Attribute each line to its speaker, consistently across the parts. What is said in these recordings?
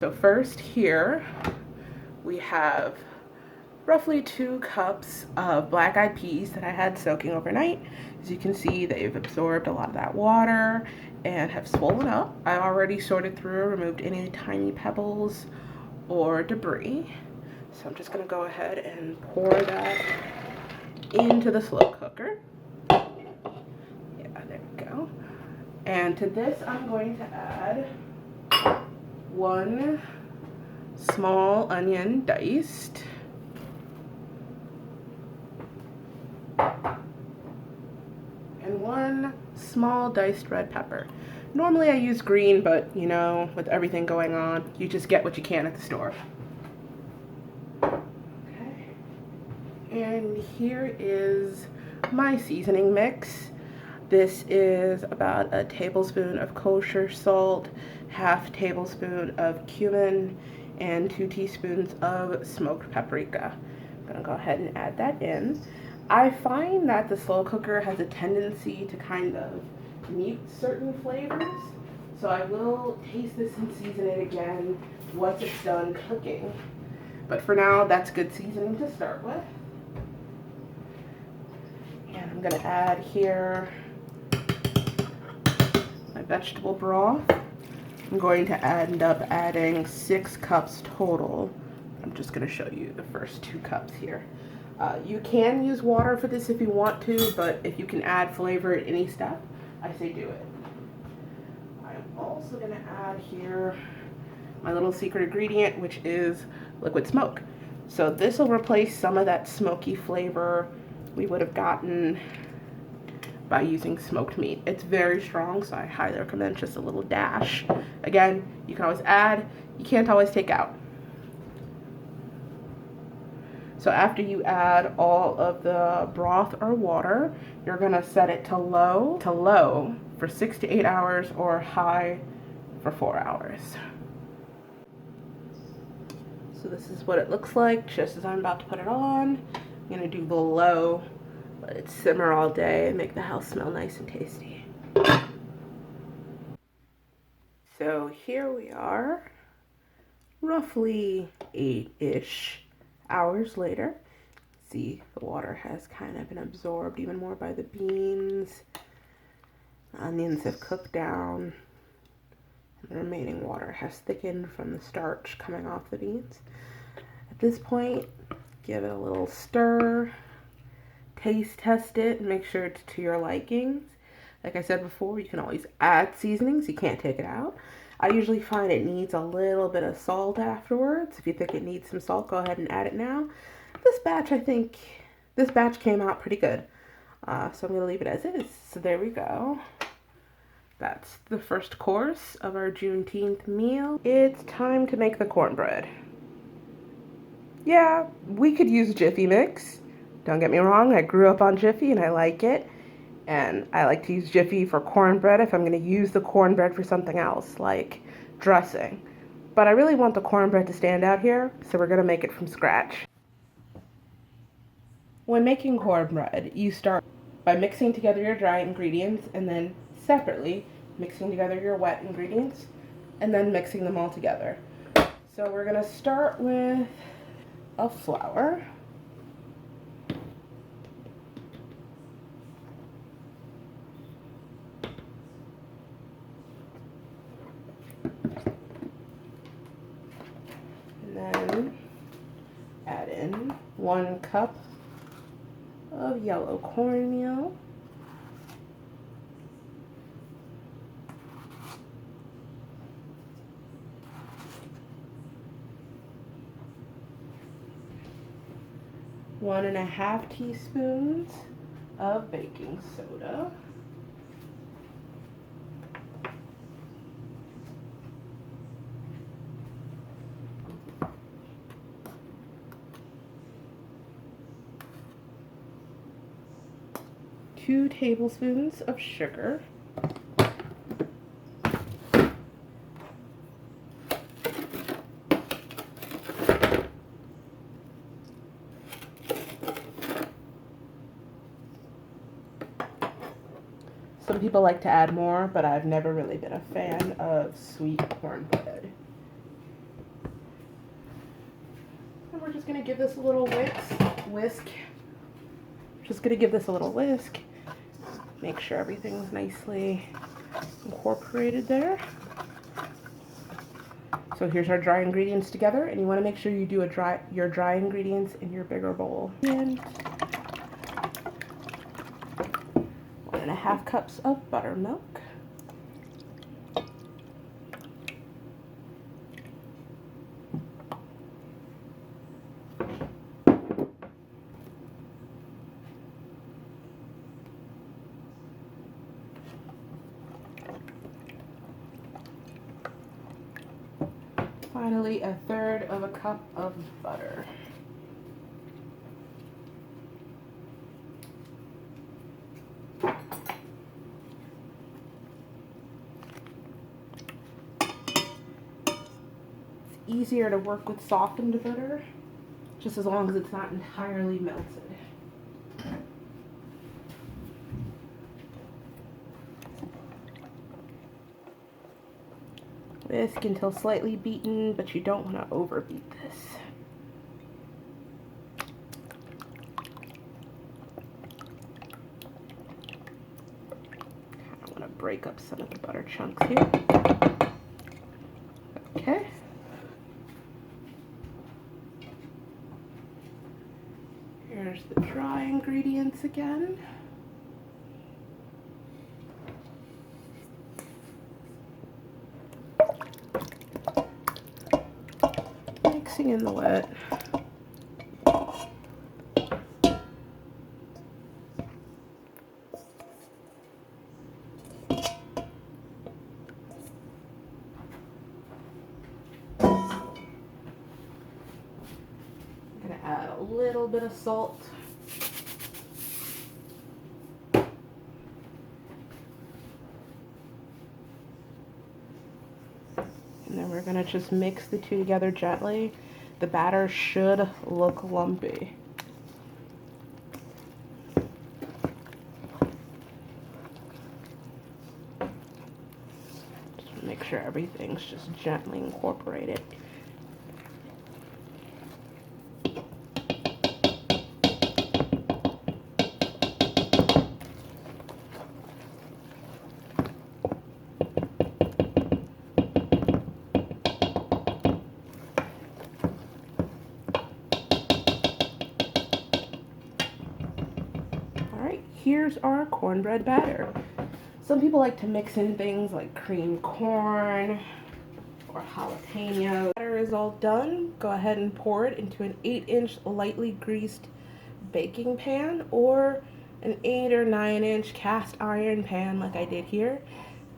Speaker 1: So first here we have roughly 2 cups of black-eyed peas that I had soaking overnight. As you can see, they've absorbed a lot of that water and have swollen up. I already sorted through, removed any tiny pebbles or debris. So I'm just gonna go ahead and pour that into the slow cooker. Yeah, there we go. And to this, I'm going to add 1 small onion diced, and 1 small diced red pepper. Normally I use green, but you know, with everything going on, you just get what you can at the store. Okay. And here is my seasoning mix. This is about a tablespoon of kosher salt, half tablespoon of cumin, and 2 teaspoons of smoked paprika. I'm gonna go ahead and add that in. I find that the slow cooker has a tendency to kind of mute certain flavors, so I will taste this and season it again once it's done cooking. But for now, that's good seasoning to start with. And I'm gonna add here my vegetable broth. I'm going to end up adding 6 cups total. I'm just going to show you the first 2 cups here. You can use water for this if you want to, but if you can add flavor at any step, I say do it. I'm also going to add here my little secret ingredient, which is liquid smoke. So this will replace some of that smoky flavor we would have gotten by using smoked meat. It's very strong, so I highly recommend just a little dash. Again, you can always add, you can't always take out. So after you add all of the broth or water, you're gonna set it to low for 6 to 8 hours, or high for 4 hours. So this is what it looks like just as I'm about to put it on. I'm gonna do the low, let it simmer all day and make the house smell nice and tasty. So here we are, roughly 8-ish hours later. See, the water has kind of been absorbed even more by the beans. The onions have cooked down, and the remaining water has thickened from the starch coming off the beans. At this point, give it a little stir, taste test it, and make sure it's to your likings. Like I said before, you can always add seasonings, you can't take it out. I usually find it needs a little bit of salt afterwards. If you think it needs some salt, go ahead and add it now. This batch came out pretty good. So I'm gonna leave it as is. So there we go. That's the first course of our Juneteenth meal. It's time to make the cornbread. Yeah, we could use Jiffy mix. Don't get me wrong, I grew up on Jiffy and I like it. And I like to use Jiffy for cornbread if I'm going to use the cornbread for something else, like dressing. But I really want the cornbread to stand out here, so we're going to make it from scratch. When making cornbread, you start by mixing together your dry ingredients, and then separately mixing together your wet ingredients, and then mixing them all together. So we're going to start with a flour. Then add in 1 cup of yellow cornmeal, 1½ teaspoons of baking soda, two tablespoons of sugar, some people like to add more, but I've never really been a fan of sweet cornbread. just gonna give this a little whisk. Just gonna give this a little whisk. Make sure everything's nicely incorporated there. So here's our dry ingredients together, and you want to make sure you do your dry ingredients in your bigger bowl. And 1.5 cups of buttermilk. Finally, 1/3 of a cup of butter. It's easier to work with softened butter, just as long as it's not entirely melted. Whisk until slightly beaten, but you don't want to overbeat this. I want to break up some of the butter chunks here. Okay. Here's the dry ingredients again. Mixing in the wet. I'm gonna add a little bit of salt. And then we're going to just mix the two together gently. The batter should look lumpy. Just make sure everything's just gently incorporated. Here's our cornbread batter. Some people like to mix in things like cream corn or jalapeno. Batter is all done. Go ahead and pour it into an 8-inch lightly greased baking pan or an 8 or 9-inch cast iron pan like I did here.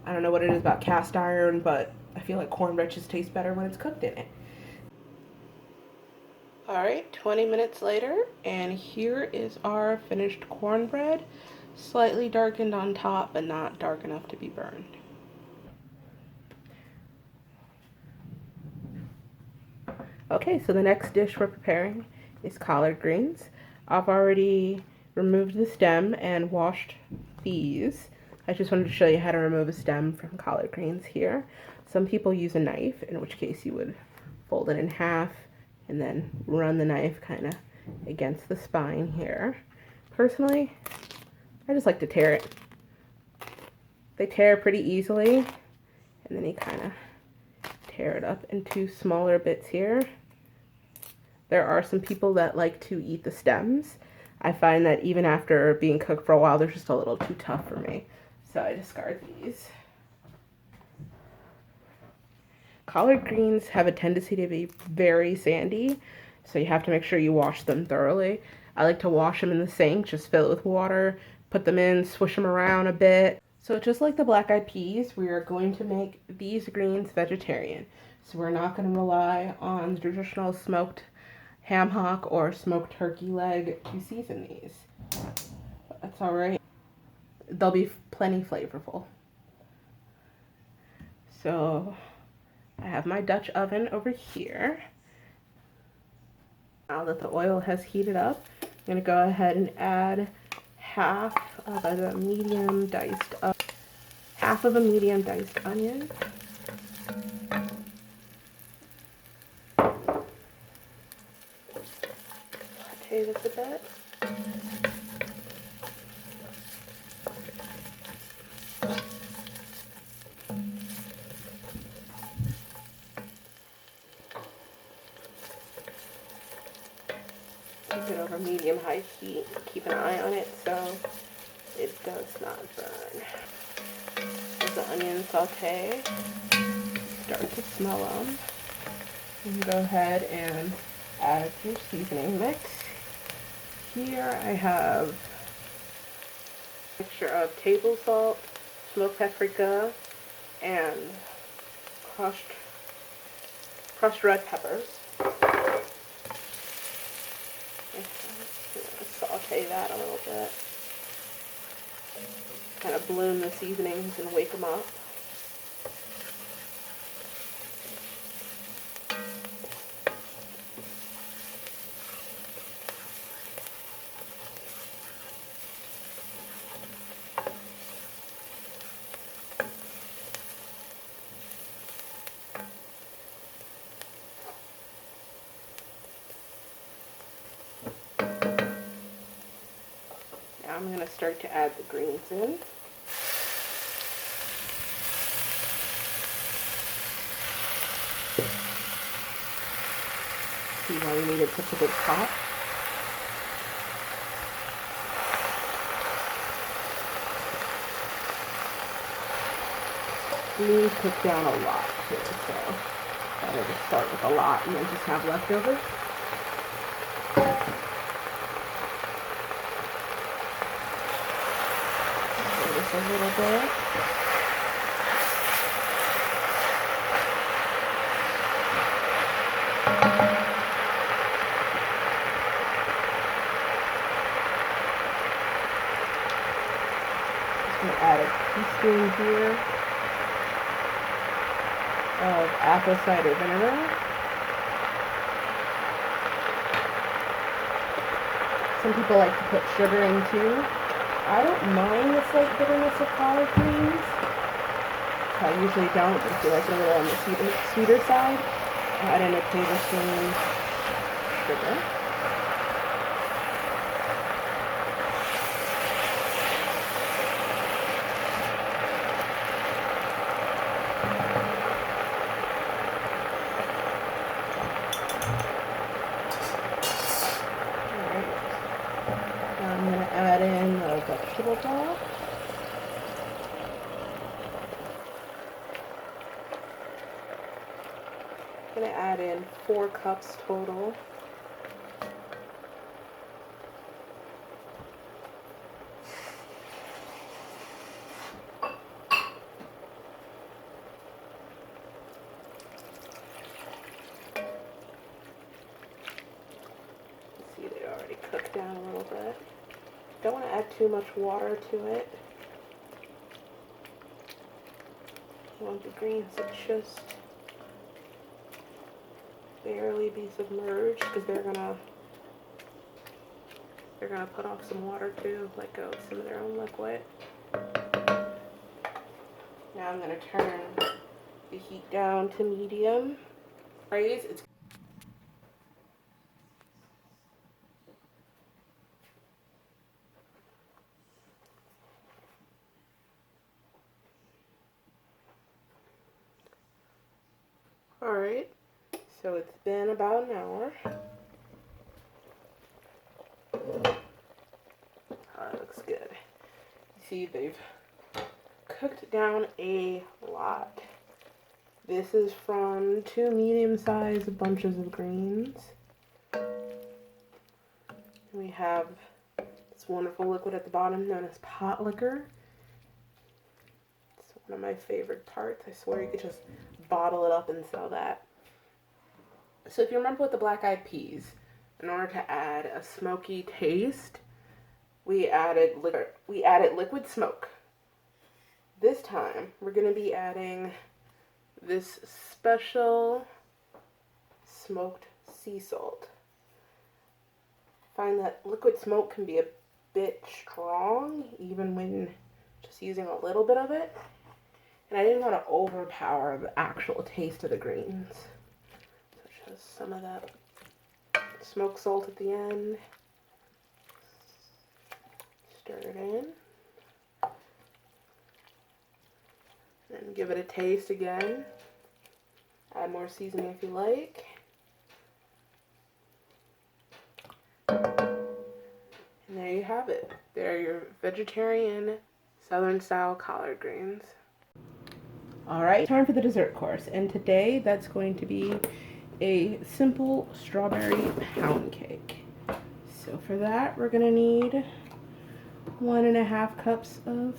Speaker 1: I don't know what it is about cast iron, but I feel like cornbread just tastes better when it's cooked in it. Alright, 20 minutes later, and here is our finished cornbread. Slightly darkened on top, but not dark enough to be burned. Okay, so the next dish we're preparing is collard greens. I've already removed the stem and washed these. I just wanted to show you how to remove a stem from collard greens here. Some people use a knife, in which case you would fold it in half and then run the knife kind of against the spine here. Personally, I just like to tear it. They tear pretty easily, and then you kind of tear it up into smaller bits here. There are some people that like to eat the stems. I find that even after being cooked for a while, they're just a little too tough for me, so I discard these. Collard greens have a tendency to be very sandy, so you have to make sure you wash them thoroughly. I like to wash them in the sink, just fill it with water, put them in, swish them around a bit. So just like the black-eyed peas, we are going to make these greens vegetarian. So we're not going to rely on the traditional smoked ham hock or smoked turkey leg to season these. But that's alright. They'll be plenty flavorful. So I have my Dutch oven over here. Now that the oil has heated up, I'm going to go ahead and add half of a medium diced onion. a bit. Keep it over medium-high heat. Keep an eye on it so it does not burn. As the onions saute, start to smell them. You can go ahead and add your seasoning mix. Here I have a mixture of table salt, smoked paprika, and crushed red peppers. Saute that a little bit. Kind of bloom the seasonings and wake them up. Now I'm going to start to add the greens in. See why we needed such a big pot? Greens cook down a lot too, so better to start with a lot and then just have leftovers. A little bit. Just going to add a teaspoon here of apple cider vinegar. Some people like to put sugar in too. I don't mind the slight bitterness of collard greens. I usually don't, but if you like it a little on the sweeter side, add in a tablespoon sugar. I'm going to add in a vegetable broth. I'm going to add in 4 cups total. See, they already cooked down a little bit. Don't want to add too much water to it. You want the greens to just barely be submerged because they're gonna put off some water too, let go of some of their own liquid. Now I'm gonna turn the heat down to medium. It's Alright, so it's been about an hour. Oh, that looks good. You see, they've cooked down a lot. This is from 2 medium-sized bunches of greens. We have this wonderful liquid at the bottom known as pot liquor. It's one of my favorite parts. I swear you could just bottle it up and sell that. So if you remember with the black-eyed peas, in order to add a smoky taste, we added liquid smoke. This time, we're going to be adding this special smoked sea salt. Find that liquid smoke can be a bit strong, even when just using a little bit of it. And I didn't want to overpower the actual taste of the greens. So just some of that smoked salt at the end. it in. And give it a taste again. Add more seasoning if you like. And there you have it. They're your vegetarian Southern style collard greens. Alright, time for the dessert course. And today that's going to be a simple strawberry pound cake. So for that we're going to need 1.5 cups of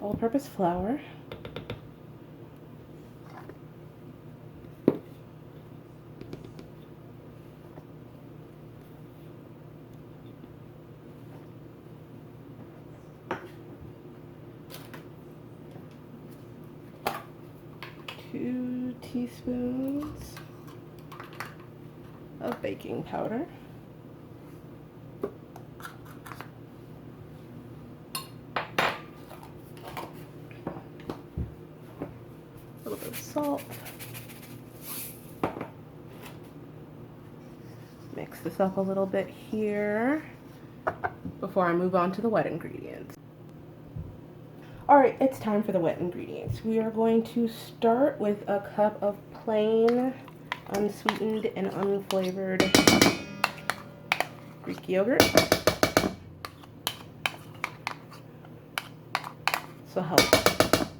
Speaker 1: all-purpose flour. 2 teaspoons of baking powder. A little bit of salt. Mix this up a little bit here before I move on to the wet ingredients. Alright, it's time for the wet ingredients. We are going to start with a cup of plain, unsweetened, and unflavored Greek yogurt. This will help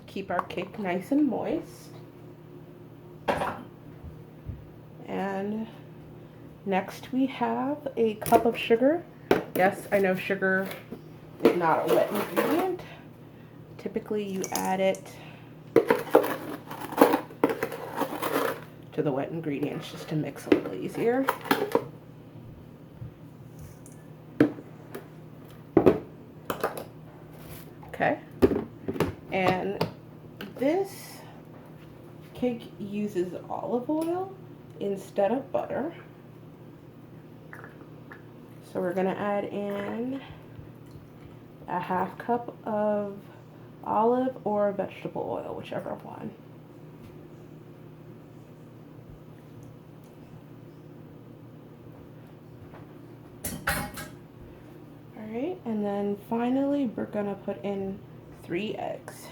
Speaker 1: keep our cake nice and moist. And next we have a cup of sugar. Yes, I know sugar is not a wet ingredient. Typically you add it to the wet ingredients just to mix a little easier. Okay, and this cake uses olive oil instead of butter. So we're going to add in a 1/2 cup of olive or vegetable oil, whichever one. Alright, and then finally we're going to put in 3 eggs.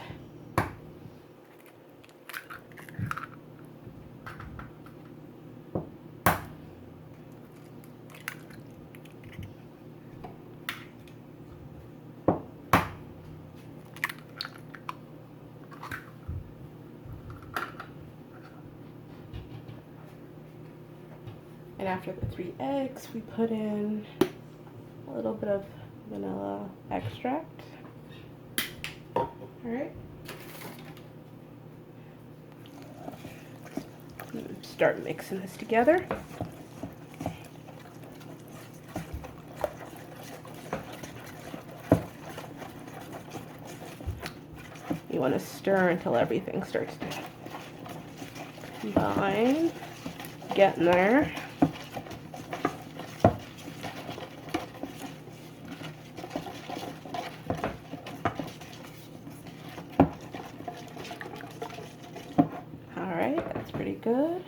Speaker 1: And after the 3 eggs, we put in a little bit of vanilla extract. Alright. Start mixing this together. You want to stir until everything starts to combine. Getting there. Alright, that's pretty good.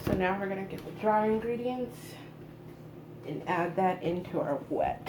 Speaker 1: So now we're going to get the dry ingredients and add that into our wet.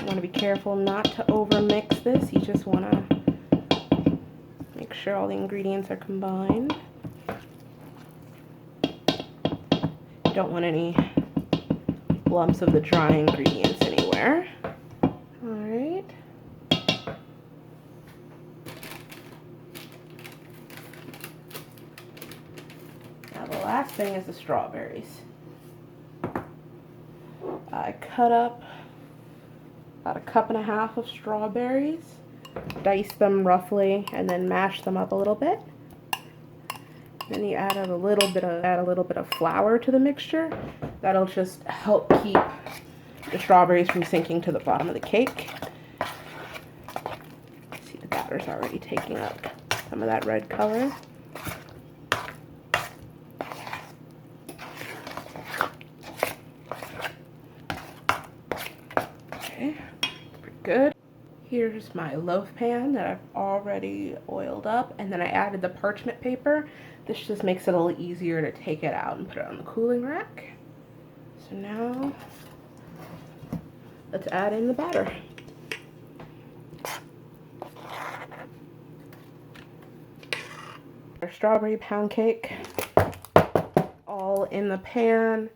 Speaker 1: Want to be careful not to over mix this. You just want to make sure all the ingredients are combined. You don't want any lumps of the dry ingredients anywhere. Alright. Now the last thing is the strawberries. I cut up about 1.5 cups of strawberries. dice them roughly, and then mash them up a little bit. Then you add a little bit of flour to the mixture. That'll just help keep the strawberries from sinking to the bottom of the cake. See, the batter's already taking up some of that red color. Okay, pretty good. Here's my loaf pan that I've already oiled up, and then I added the parchment paper. This just makes it a little easier to take it out and put it on the cooling rack. So now, let's add in the batter. Our strawberry pound cake, all in the pan,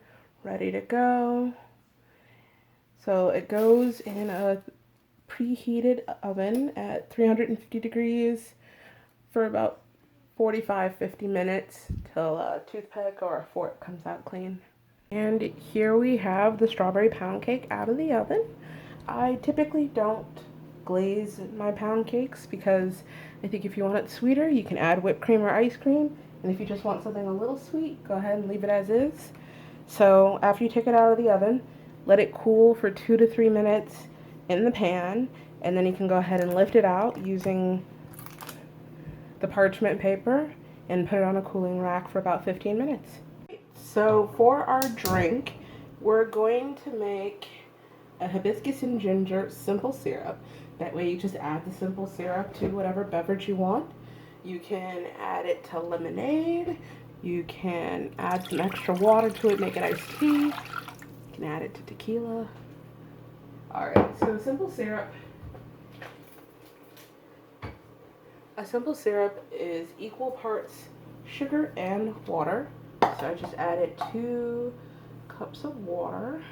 Speaker 1: ready to go. So it goes in a preheated oven at 350 degrees for about 45-50 minutes till a toothpick or a fork comes out clean. And here we have the strawberry pound cake out of the oven. I typically don't glaze my pound cakes because I think if you want it sweeter, you can add whipped cream or ice cream. And if you just want something a little sweet, go ahead and leave it as is. So after you take it out of the oven, let it cool for 2 to 3 minutes in the pan, and then you can go ahead and lift it out using the parchment paper and put it on a cooling rack for about 15 minutes. So for our drink, we're going to make a hibiscus and ginger simple syrup. That way you just add the simple syrup to whatever beverage you want. You can add it to lemonade. You can add some extra water to it, make it iced tea. You can add it to tequila. Alright, so simple syrup. A simple syrup is equal parts sugar and water. So I just added 2 cups of water.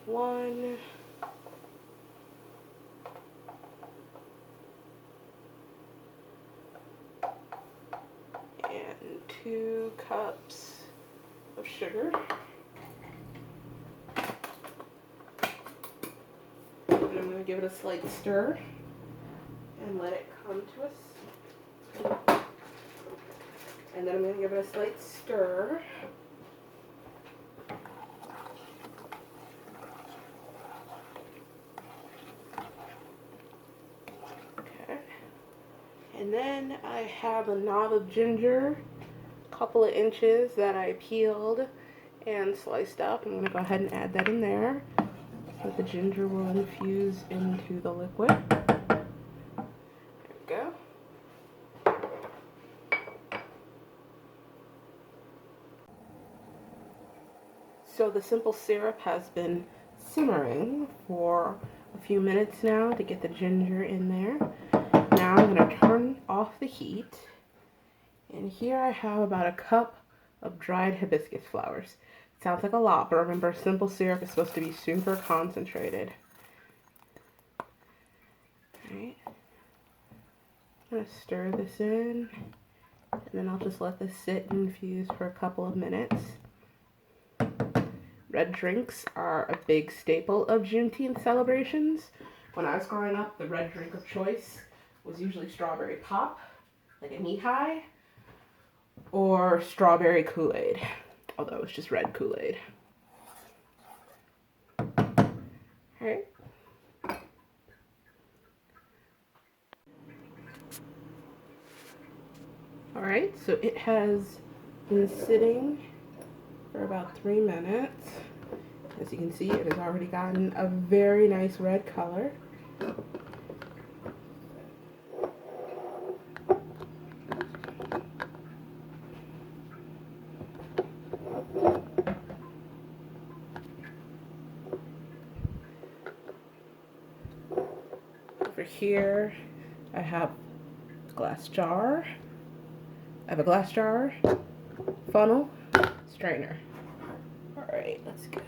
Speaker 1: 1. And 2 cups of sugar. And I'm going to give it a slight stir and let it come to us. And then I'm going to give it a slight stir. Okay. And then I have a knob of ginger, a couple of inches that I peeled and sliced up. I'm going to go ahead and add that in there so the ginger will infuse into the liquid. There we go. So the simple syrup has been simmering for a few minutes now to get the ginger in there. Now I'm going to turn off the heat. And here I have about a cup of dried hibiscus flowers. Sounds like a lot, but remember, simple syrup is supposed to be super concentrated. Alright. I'm going to stir this in, and then I'll just let this sit and infuse for a couple of minutes. Red drinks are a big staple of Juneteenth celebrations. When I was growing up, the red drink of choice was usually strawberry pop, like a knee-high, or strawberry Kool-Aid, although it's just red Kool-Aid. Alright. Alright, so it has been sitting for about 3 minutes. As you can see, it has already gotten a very nice red color. Over here, I have a glass jar. I have a glass jar, funnel, strainer. Alright, let's go.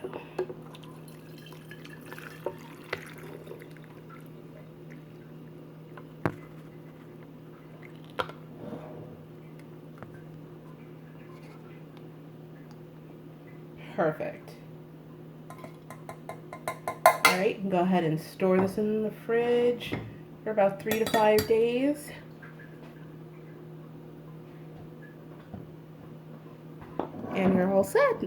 Speaker 1: Perfect. right, you can go ahead and store this in the fridge for about 3 to 5 days. And you're all set.